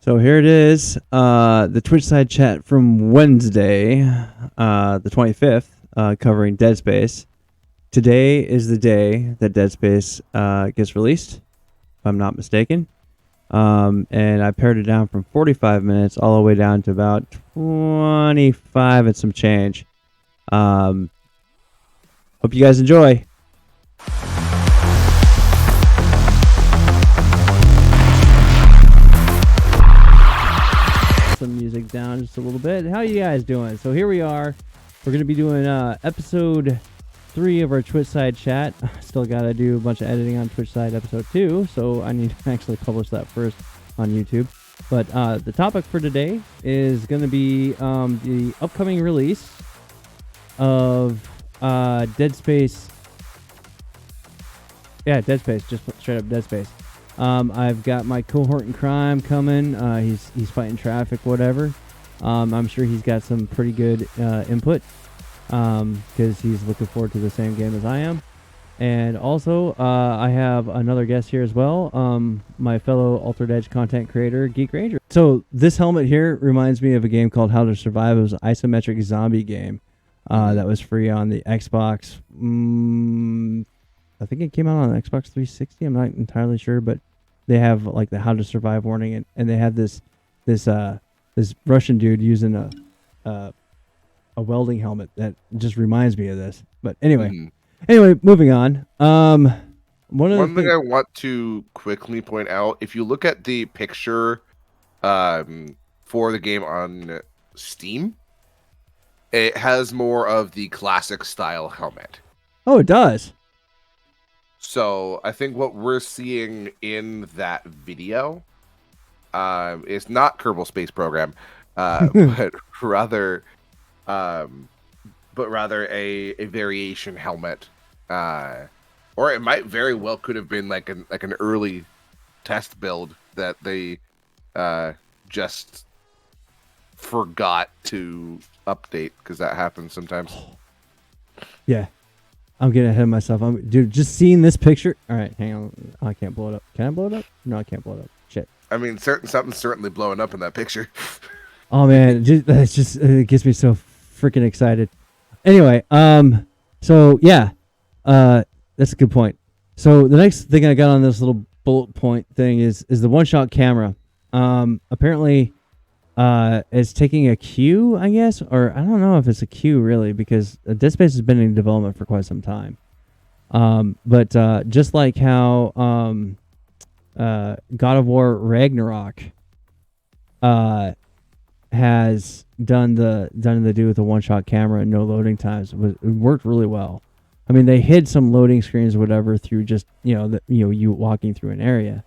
So here it is, the Twitchside chat from Wednesday, the 25th, covering Deadspace. Today is the day that Deadspace gets released, if I'm not mistaken. And I pared it down from 45 minutes all the way down to about 25 and some change. Hope you guys enjoy. Some music down just a little bit. How you guys doing? So here we are. We're going to be doing episode 3 of our Twitchside chat. Still got to do a bunch of editing on Twitchside episode 2, so I need to actually publish that first on YouTube. But the topic for today is going to be the upcoming release of Deadspace. Yeah, Deadspace. Just straight up Deadspace. I've got my cohort in crime coming. He's fighting traffic, whatever. I'm sure he's got some pretty good input because he's looking forward to the same game as I am. And also, I have another guest here as well, my fellow Altered Edge content creator, Geek Ranger. So this helmet here reminds me of a game called How to Survive. It was an isometric zombie game that was free on the Xbox. I think it came out on Xbox 360. I'm not entirely sure, but they have like the How to Survive warning, and they have this Russian dude using a welding helmet that just reminds me of this. But anyway, moving on. One thing I want to quickly point out: if you look at the picture for the game on Steam, it has more of the classic style helmet. Oh, it does. So I think what we're seeing in that video is not Kerbal Space Program, but rather a variation helmet, or it might very well could have been like an early test build that they just forgot to update, because that happens sometimes. Yeah. I'm getting ahead of myself. Dude, just seeing this picture. All right, hang on. Oh, I can't blow it up. Can I blow it up? No, I can't blow it up. Shit. I mean, something's certainly blowing up in that picture. Oh man, it gets me so freaking excited. Anyway, so yeah, that's a good point. So the next thing I got on this little bullet point thing is the one-shot camera. Apparently, it's taking a cue, I guess, or I don't know if it's a cue really, because Deadspace has been in development for quite some time. But just like how God of War Ragnarok has done the do with the one-shot camera and no loading times, it worked really well. I mean, they hid some loading screens or whatever through just you walking through an area,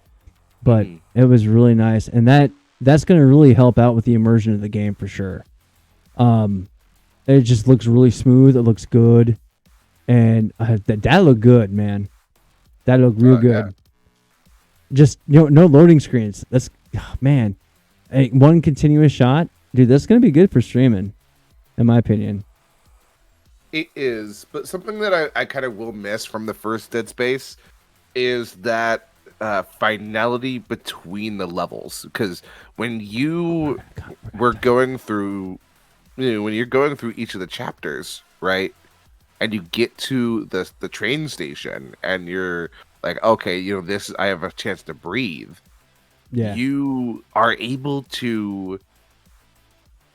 but it was really nice, and that's going to really help out with the immersion of the game for sure. It just looks really smooth. It looks good. And that looked good, man. That looked real good. Yeah. Just no loading screens. That's, man. One continuous shot. Dude, that's going to be good for streaming, in my opinion. It is. But something that I kind of will miss from the first Dead Space is that finality between the levels, because when you were going through, when you're going through each of the chapters, right, and you get to the train station and you're like, okay, this, I have a chance to breathe. Yeah, you are able to,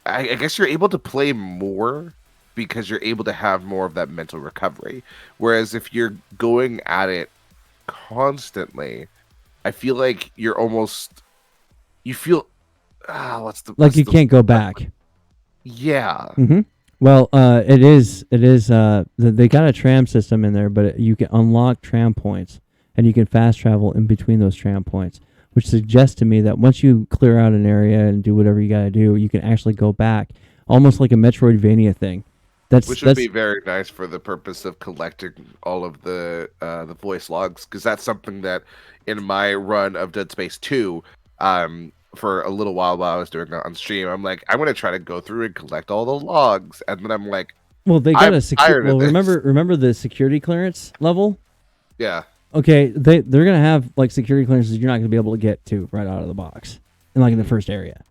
I guess you're able to play more because you're able to have more of that mental recovery. Whereas if you're going at it constantly, I feel like you feel you can't go back. Yeah. Mm-hmm. Well, it is they got a tram system in there, but you can unlock tram points and you can fast travel in between those tram points, which suggests to me that once you clear out an area and do whatever you got to do, you can actually go back, almost like a Metroidvania thing. Which would be very nice for the purpose of collecting all of the voice logs, because that's something that in my run of Dead Space 2, for a little while I was doing it on stream, I'm like, I'm gonna try to go through and collect all the logs, and then I'm like, well, they got a security. Well, remember the security clearance level? Yeah. Okay, they're gonna have like security clearances you're not gonna be able to get to right out of the box. in the first area.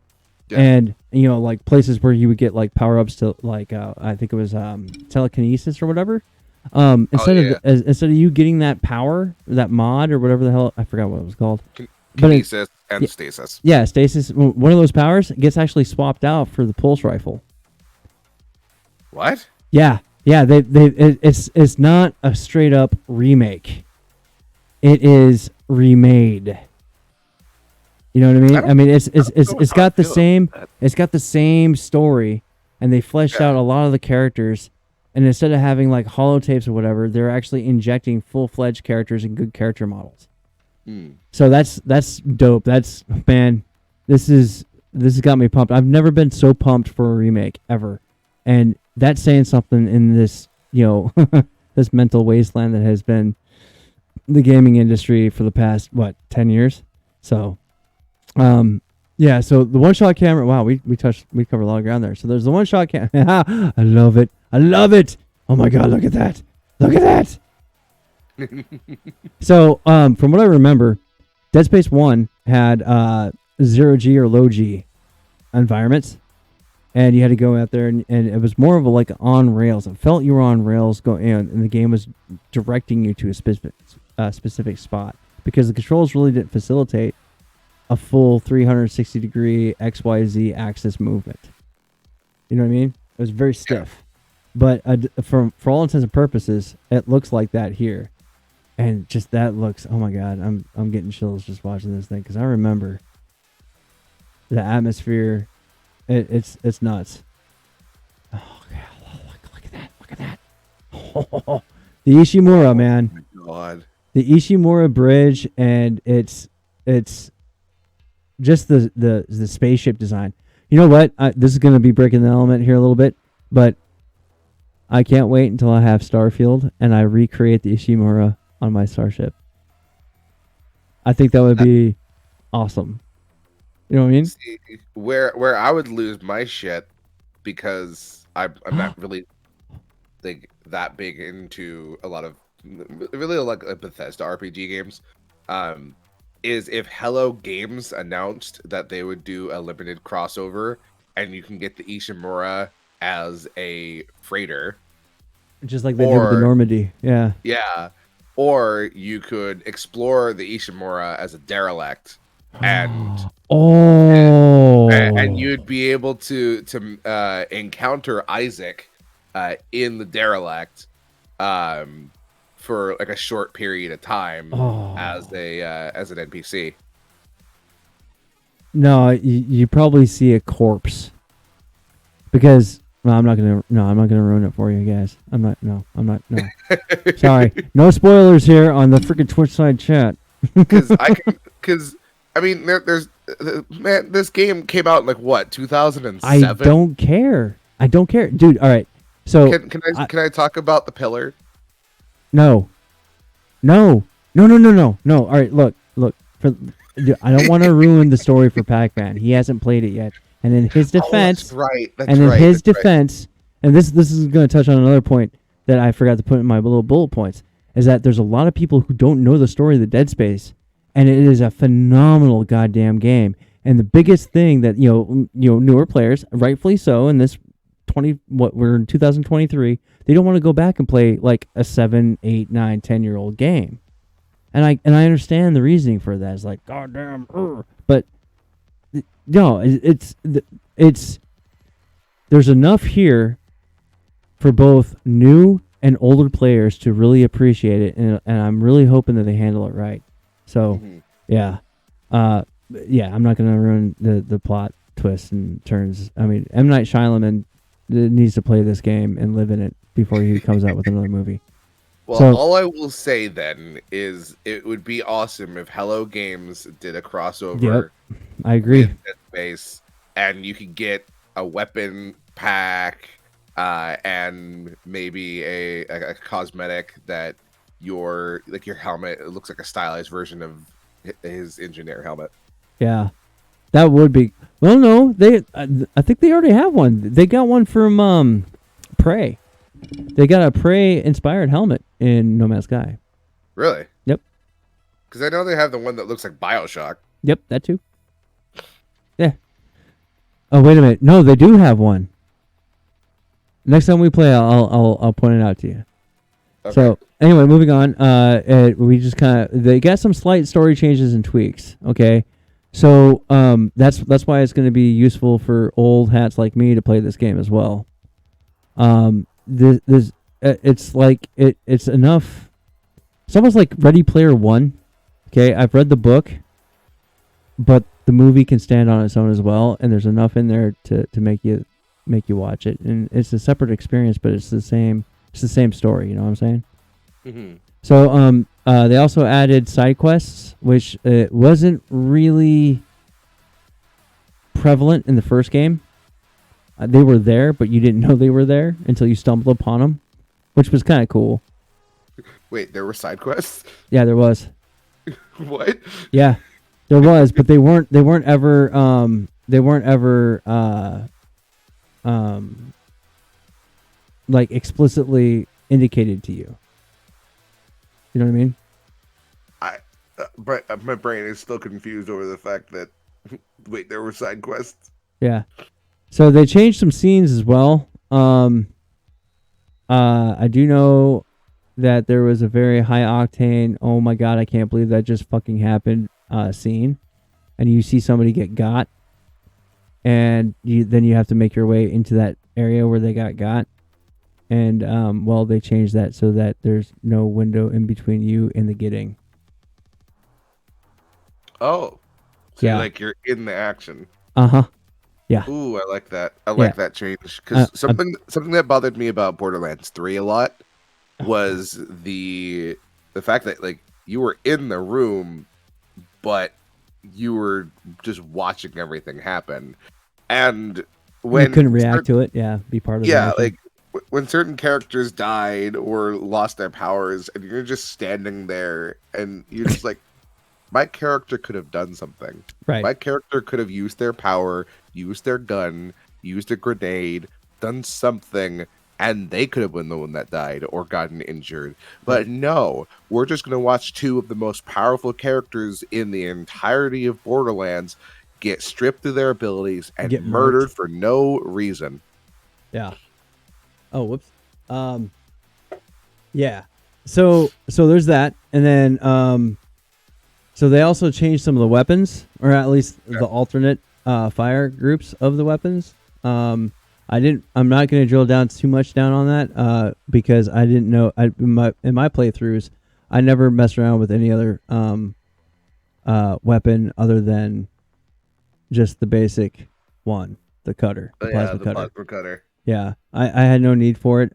Yeah. And like places where you would get like power ups to like I think it was telekinesis or whatever. Instead of you getting that power, that mod or whatever the hell, I forgot what it was called. Kinesis and stasis. Yeah, stasis. One of those powers gets actually swapped out for the pulse rifle. What? Yeah. It's not a straight up remake. It is remade. You know what I mean? It's got the same story, and they fleshed out a lot of the characters. And instead of having like holotapes or whatever, they're actually injecting full-fledged characters and good character models. So that's dope. That's, man, this has got me pumped. I've never been so pumped for a remake ever, and that's saying something in this this mental wasteland that has been the gaming industry for the past 10 years. So, so the one-shot camera. Wow, we covered a lot of ground there. So there's the one-shot camera. I love it. Oh my god, look at that. So, from what I remember, Dead Space 1 had 0G or low G environments, and you had to go out there, and it was more of a like on rails. It felt you were on rails going, and the game was directing you to a specific spot, because the controls really didn't facilitate a full 360-degree XYZ axis movement. You know what I mean? It was very stiff. But for all intents and purposes, it looks like that here. And just that looks, oh my god, I'm getting chills just watching this thing, because I remember the atmosphere. It's nuts. Oh god, look at that. Oh, the Ishimura, man. Oh my god. The Ishimura bridge, and it's just the spaceship design. You know what? This is going to be breaking the element here a little bit, but I can't wait until I have Starfield and I recreate the Ishimura on my starship. I think that would be awesome. You know what I mean? See, where I would lose my shit, because I'm not really that big into a lot of really like Bethesda RPG games, is if Hello Games announced that they would do a limited crossover and you can get the Ishimura as a freighter, just like they did with the Normandy. Yeah, or you could explore the Ishimura as a derelict, and you'd be able to encounter Isaac in the derelict for like a short period of time as an NPC. No, you probably see a corpse, because I'm not gonna ruin it for you guys. I'm not. No. Sorry, no spoilers here on the freaking Twitchside chat. Because I mean, there's man, this game came out in like what, 2007? I don't care, dude. All right, so can I talk about the pillar? No. All right, look. Dude, I don't want to ruin the story for Pac-Man. He hasn't played it yet. And in his defense, that's right. And this is going to touch on another point that I forgot to put in my little bullet points, is that there's a lot of people who don't know the story of the Dead Space, and it is a phenomenal goddamn game. And the biggest thing that newer players, rightfully so, in this we're in 2023, they don't want to go back and play like a 7, 8, 9, 10-year-old game. And I understand the reasoning for that. It's like, goddamn, but no, it's there's enough here for both new and older players to really appreciate it, and I'm really hoping that they handle it right. So, yeah, I'm not gonna ruin the plot twists and turns. I mean, M. Night Shyamalan needs to play this game and live in it before he comes out with another movie. Well, all I will say then is it would be awesome if Hello Games did a crossover. Yep, I agree. With Dead Space, and you could get a weapon pack and maybe a cosmetic that your helmet, it looks like a stylized version of his engineer helmet. Yeah, that would be. Well, no, I think they already have one. They got one from Prey. They got a Prey-inspired helmet in No Man's Sky. Really? Yep. Because I know they have the one that looks like BioShock. Yep, that too. Oh, wait a minute. No, they do have one. Next time we play, I'll point it out to you. Okay. So anyway, moving on. We just they got some slight story changes and tweaks. Okay, so that's why it's going to be useful for old hats like me to play this game as well. It's like it's enough. It's almost like Ready Player One. Okay, I've read the book, but the movie can stand on its own as well, and there's enough in there to make you watch it, and it's a separate experience, but it's the same story. You know what I'm saying? Mm-hmm. So they also added side quests, which wasn't really prevalent in the first game. They were there, but you didn't know they were there until you stumbled upon them, which was kind of cool. Wait, there were side quests? Yeah, there was. What? Yeah, there was, but they weren't ever like explicitly indicated to you. You know what I mean? But my brain is still confused over the fact that wait, there were side quests. Yeah. So they changed some scenes as well. I do know that there was a very high octane, oh my god, I can't believe that just fucking happened scene. And you see somebody get got. And then you have to make your way into that area where they got. And, they changed that so that there's no window in between you and the getting. Oh. So yeah. you're in the action. Uh-huh. Yeah. Ooh, I like that. I like that change. Because something that bothered me about Borderlands 3 a lot was the fact that, you were in the room, but you were just watching everything happen. And when you couldn't react to it, be part of it. Yeah, when certain characters died or lost their powers, and you're just standing there, and you're just like, my character could have done something. Right. My character could have used their power, used their gun, used a grenade, done something, and they could have been the one that died or gotten injured. But no, we're just going to watch two of the most powerful characters in the entirety of Borderlands get stripped of their abilities and get murdered for no reason. Yeah. Oh, whoops. Yeah. So there's that, and then so they also changed some of the weapons, or at least the alternate fire groups of the weapons. I'm not going to drill down too much on that because I didn't know. In my playthroughs, I never messed around with any other weapon other than just the basic one, the cutter, the plasma cutter. Yeah, I had no need for it.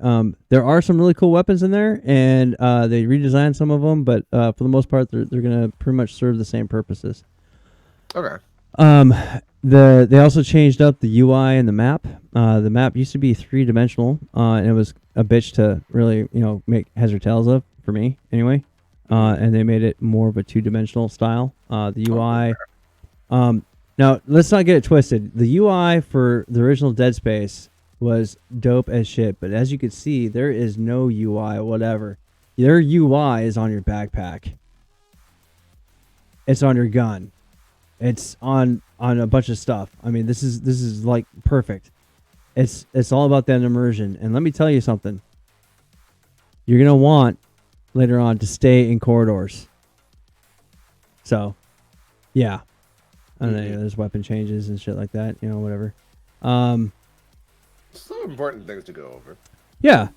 There are some really cool weapons in there, and they redesigned some of them, but for the most part, they're going to pretty much serve the same purposes. Okay. They also changed up the UI and the map. The map used to be 3-dimensional, and it was a bitch to really make heads or tails of for me anyway. And they made it more of a 2-dimensional style. The UI. Now let's not get it twisted. The UI for the original Dead Space was dope as shit, but as you can see, there is no UI whatever. Their UI is on your backpack. It's on your gun. It's on a bunch of stuff. I mean, this is like perfect. It's all about that immersion. And let me tell you something. You're gonna want later on to stay in corridors. So, yeah. I don't know, there's weapon changes and shit like that. Whatever. Some important things to go over. Yeah.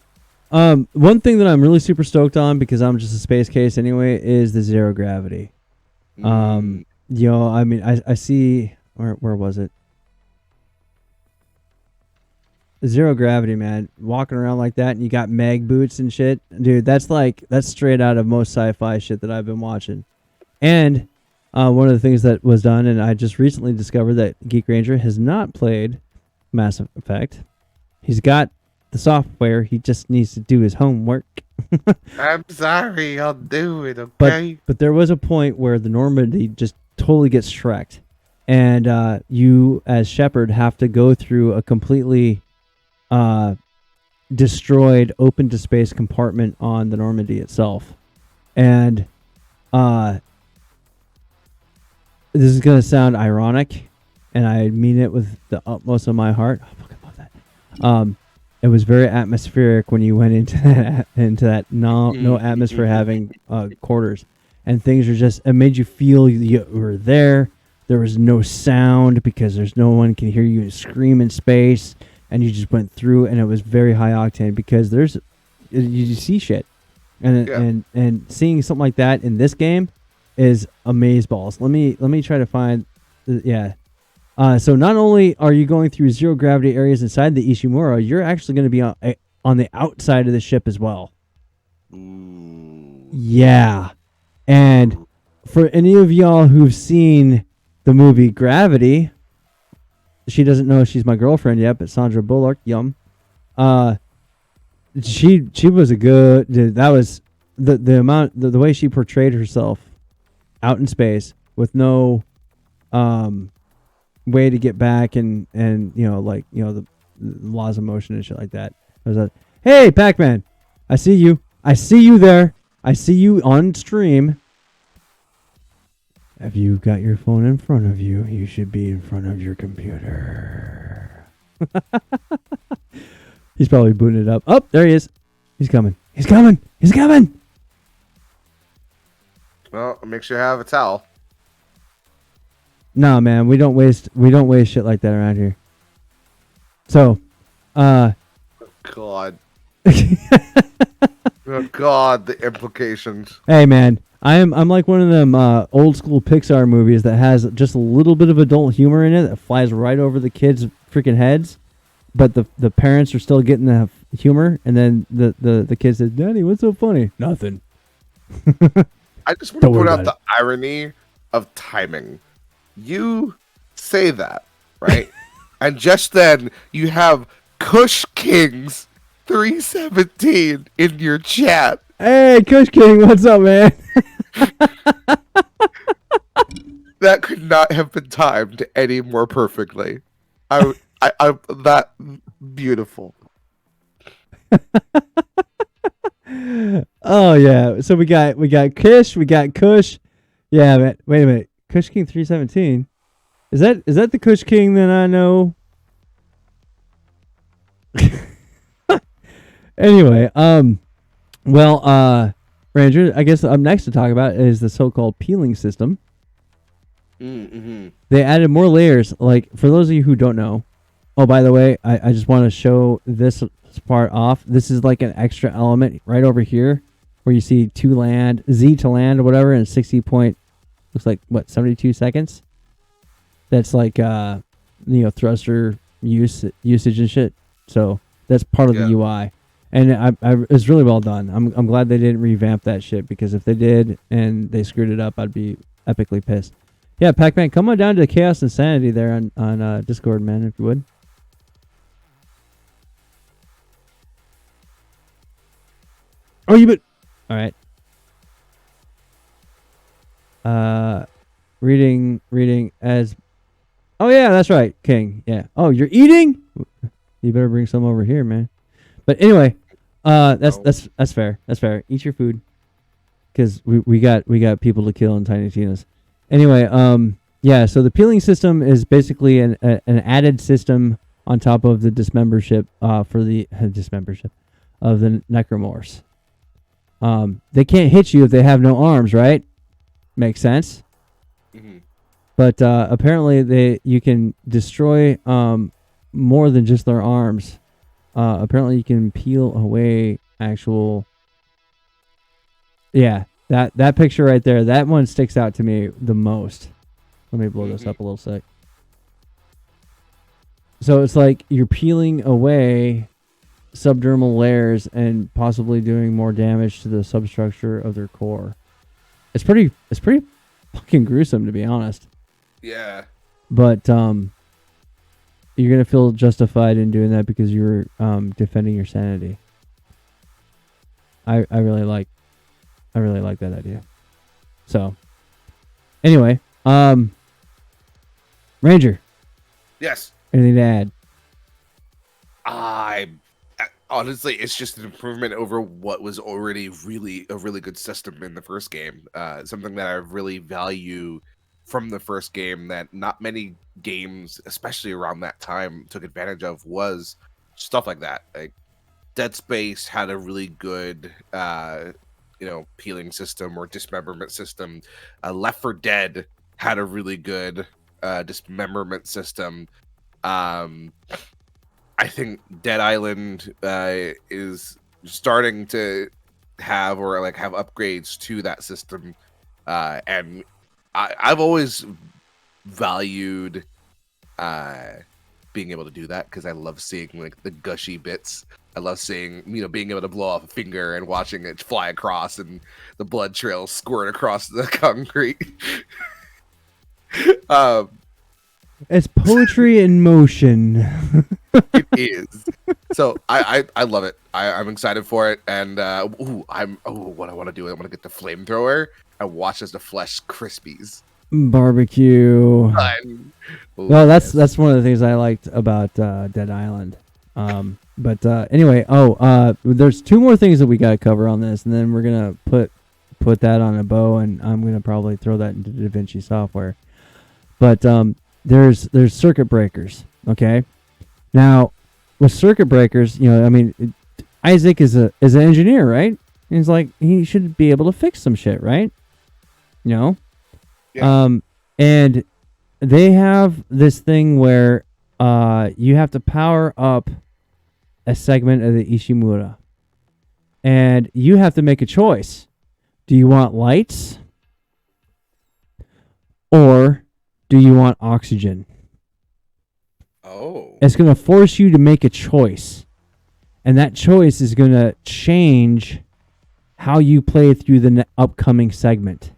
One thing that I'm really super stoked on, because I'm just a space case anyway, is the zero gravity. I mean, I see where was it? Zero gravity, man. Walking around like that, and you got mag boots and shit, dude. That's straight out of most sci-fi shit that I've been watching. And one of the things that was done, and I just recently discovered that Geek Ranger has not played Mass Effect. He's got the software. He just needs to do his homework. I'm sorry, I'll do it, okay? But there was a point where the Normandy just totally gets shreked. And you, as Shepard, have to go through a completely destroyed, open-to-space compartment on the Normandy itself. And this is going to sound ironic, and I mean it with the utmost of my heart. I fucking love that. It was very atmospheric when you went into that no atmosphere having quarters, and things are just, it made you feel you were there. There was no sound because there's no one can hear you scream in space, and you just went through, and it was very high octane because you see shit, and seeing something like that in this game is amazeballs. Let me try to find, yeah. So not only are you going through zero gravity areas inside the Ishimura, you're actually going to be on the outside of the ship as well. Yeah. And for any of y'all who've seen the movie Gravity, she doesn't know she's my girlfriend yet, but Sandra Bullock, yum. She was a good, that was the amount, the way she portrayed herself out in space with no way to get back, and the laws of motion and shit like that. I was like, hey, Pac-Man, I see you there, I see you on stream. If you got your phone in front of you, you should be in front of your computer. He's probably booting it up. Oh, there he is. He's coming. Well, make sure you have a towel. No, man, we don't waste shit like that around here. So, God. Oh God, the implications. Hey, man, I'm like one of them old school Pixar movies that has just a little bit of adult humor in it that flies right over the kids' freaking heads, but the parents are still getting the humor, and then the kid says, "Daddy, what's so funny?" Nothing. I just want to point out the irony of timing. You say that, right? And just then you have Kush Kings 317 in your chat. Hey, Kush King, what's up, man? That could not have been timed any more perfectly. I that beautiful. Oh yeah. So we got Kish, we got Kush. Yeah, man. Wait a minute. Kush King 317. Is that the Kush King that I know? Anyway, Ranger, I guess up next to talk about is the so-called peeling system. Mm-hmm. They added more layers. Like, for those of you who don't know, oh, by the way, I just want to show this part off. This is like an extra element right over here where you see Z to land or whatever in 60 point, looks like, 72 seconds. That's like, thruster usage and shit. So that's part of the UI. And it's really well done. I'm glad they didn't revamp that shit, because if they did and they screwed it up, I'd be epically pissed. Yeah, Pac-Man, come on down to Chaos and Sanity there on Discord, man, if you would. Oh, you would. All right. Reading as. Oh yeah, that's right, King. Yeah. Oh, you're eating? You better bring some over here, man. But anyway, that's fair. That's fair. Eat your food, because we got people to kill in Tiny Tina's. Anyway, yeah. So the peeling system is basically an added system on top of the dismembership for the dismembership of the necromorphs. They can't hit you if they have no arms, right? Makes sense. Mm-hmm. But apparently you can destroy more than just their arms. Apparently you can peel away actual. Yeah, that picture right there, that one sticks out to me the most. Let me blow this up a little sec. So it's like you're peeling away subdermal layers and possibly doing more damage to the substructure of their core. It's pretty fucking gruesome, to be honest. Yeah. But you're gonna feel justified in doing that because you're defending your sanity. I really like that idea. So anyway, Ranger. Yes. Anything to add? Honestly, it's just an improvement over what was already a really good system in the first game. Something that I really value from the first game that not many games, especially around that time, took advantage of was stuff like that. Like Dead Space had a really good, peeling system or dismemberment system. Left 4 Dead had a really good dismemberment system. I think Dead Island is starting to have upgrades to that system, and I've always valued being able to do that because I love seeing like the gushy bits. I love seeing being able to blow off a finger and watching it fly across and the blood trail squirt across the concrete. It's poetry in motion. It is. So I love it. I'm excited for it, and what I want to do, I want to get the flamethrower and watch as the flesh crispies. Barbecue. Well, that's one of the things I liked about Dead Island. But anyway, there's 2 more things that we got to cover on this, and then we're gonna put that on a bow, and I'm gonna probably throw that into DaVinci software. But there's circuit breakers. Okay, now with circuit breakers, Isaac is an engineer, right? He's like, he should be able to fix some shit, right? Yeah. And they have this thing where you have to power up a segment of the Ishimura, and you have to make a choice. Do you want lights, or do you want oxygen? Oh. It's going to force you to make a choice, and that choice is going to change how you play through the upcoming segment.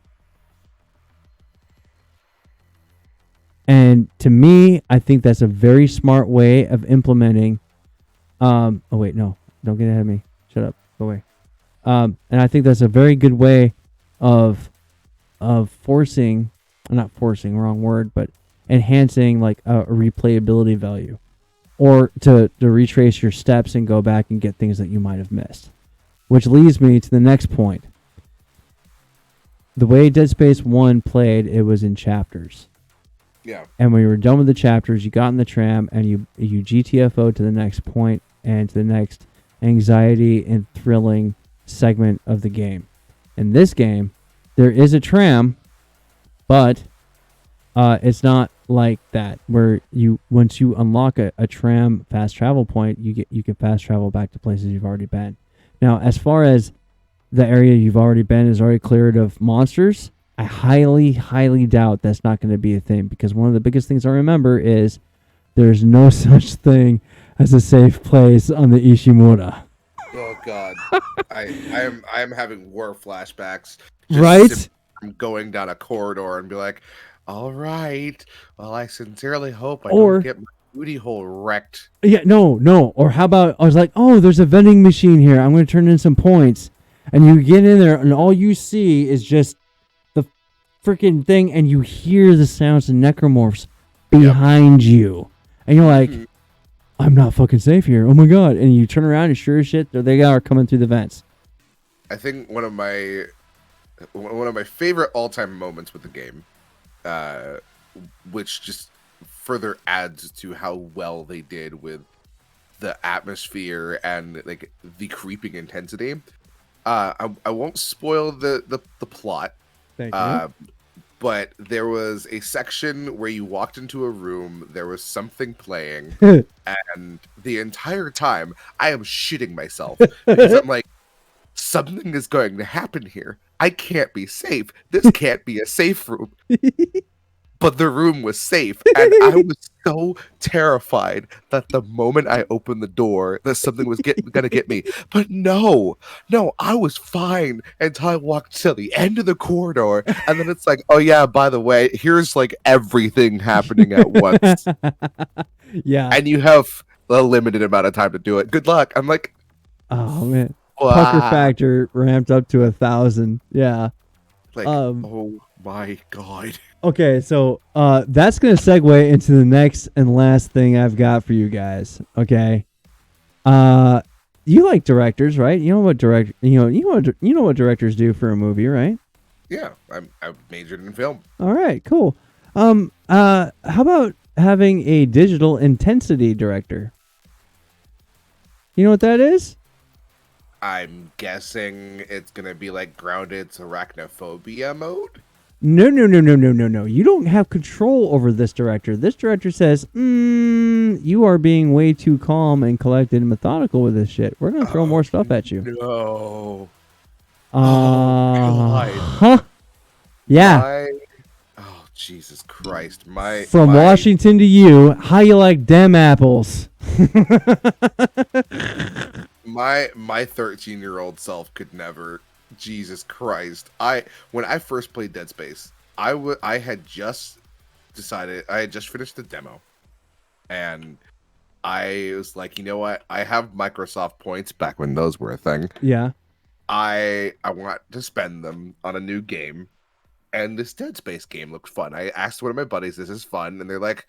And to me, I think that's a very smart way of implementing. Oh wait, no, don't get ahead of me. Shut up, go away. And I think that's a very good way of forcing, not forcing, wrong word, but enhancing like a replayability value, or to retrace your steps and go back and get things that you might have missed. Which leads me to the next point. The way Dead Space 1 played, it was in chapters. Yeah. And when you were done with the chapters, you got in the tram and you GTFO to the next point and to the next anxiety and thrilling segment of the game. In this game, there is a tram, but it's not like that where once you unlock a tram fast travel point, you can fast travel back to places you've already been. Now, as far as the area you've already been is already cleared of monsters, I highly, highly doubt that's not going to be a thing, because one of the biggest things I remember is there's no such thing as a safe place on the Ishimura. Oh God, I am having war flashbacks. Right? I'm going down a corridor and be like, all right, well, I sincerely hope I don't get my booty hole wrecked. Yeah, no. Or how about, I was like, oh, there's a vending machine here. I'm going to turn in some points. And you get in there and all you see is just the freaking thing, and you hear the sounds of necromorphs behind you. And you're like, I'm not fucking safe here. Oh my God. And you turn around and sure as shit, there they are coming through the vents. I think one of my favorite all-time moments with the game, which just further adds to how well they did with the atmosphere and like the creeping intensity. I won't spoil the plot. Thank you. But there was a section where you walked into a room, there was something playing, and the entire time I am shitting myself because I'm like, something is going to happen here. I can't be safe. This can't be a safe room. But the room was safe, and I was so terrified that the moment I opened the door, that something was gonna get me. But no, I was fine until I walked to the end of the corridor, and then it's like, oh yeah, by the way, here's like everything happening at once. Yeah, and you have a limited amount of time to do it. Good luck. I'm like, oh man, pucker factor ramped up to 1,000. Yeah, like, oh my God. Okay, so that's gonna segue into the next and last thing I've got for you guys. Okay, you like directors, right? You know what directors do for a movie, right? Yeah, I majored in film. All right, cool. How about having a digital intensity director? You know what that is? I'm guessing it's gonna be like Grounded's arachnophobia mode. No, no, no, no, no, no, no. You don't have control over this director. This director says, you are being way too calm and collected and methodical with this shit. We're going to throw more stuff at you. No. Huh? Yeah. Oh, Jesus Christ. My From Washington to you, how you like dem apples? my 13-year-old self could never. Jesus Christ. When I first played Dead Space, I had just decided, I had just finished the demo, and I was like, you know what? I have Microsoft points back when those were a thing. Yeah. I want to spend them on a new game, and this Dead Space game looked fun. I asked one of my buddies, "This is fun," and they're like,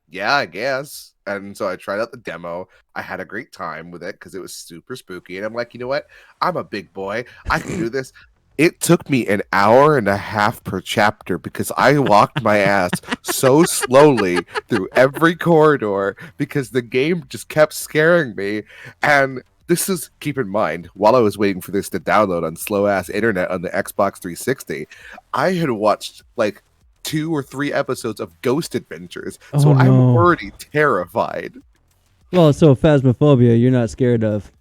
"Yeah, I guess." And so I tried out the demo. I had a great time with it because it was super spooky. And I'm like, you know what? I'm a big boy. I can do this. It took me an hour and a half per chapter because I walked my ass so slowly through every corridor because the game just kept scaring me. And this is, keep in mind, while I was waiting for this to download on slow ass internet on the Xbox 360, I had watched like 2 or 3 episodes of Ghost Adventures, so I'm already terrified. Well, so Phasmophobia, you're not scared of.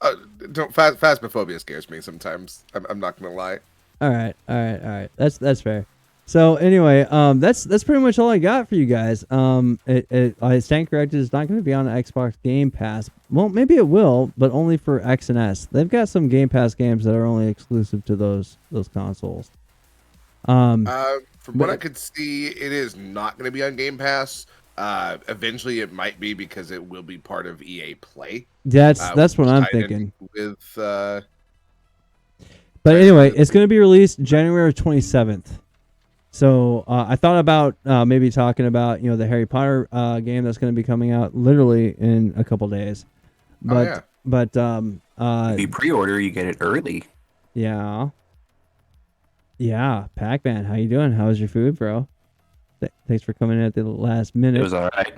Phasmophobia scares me sometimes. I'm not gonna lie. All right. That's fair. So anyway, that's pretty much all I got for you guys. I stand corrected. It's not going to be on Xbox Game Pass. Well, maybe it will, but only for X and S. They've got some Game Pass games that are only exclusive to those consoles. From what I could see, it is not going to be on Game Pass. Eventually, it might be because it will be part of EA Play. That's what I'm thinking. But anyway, it's going to be released January 27th. So I thought about maybe talking about the Harry Potter game that's going to be coming out literally in a couple days. But if you pre-order, you get it early. Yeah. Yeah, Pac-Man, how you doing? How's your food, bro? Thanks for coming in at the last minute. It was all right.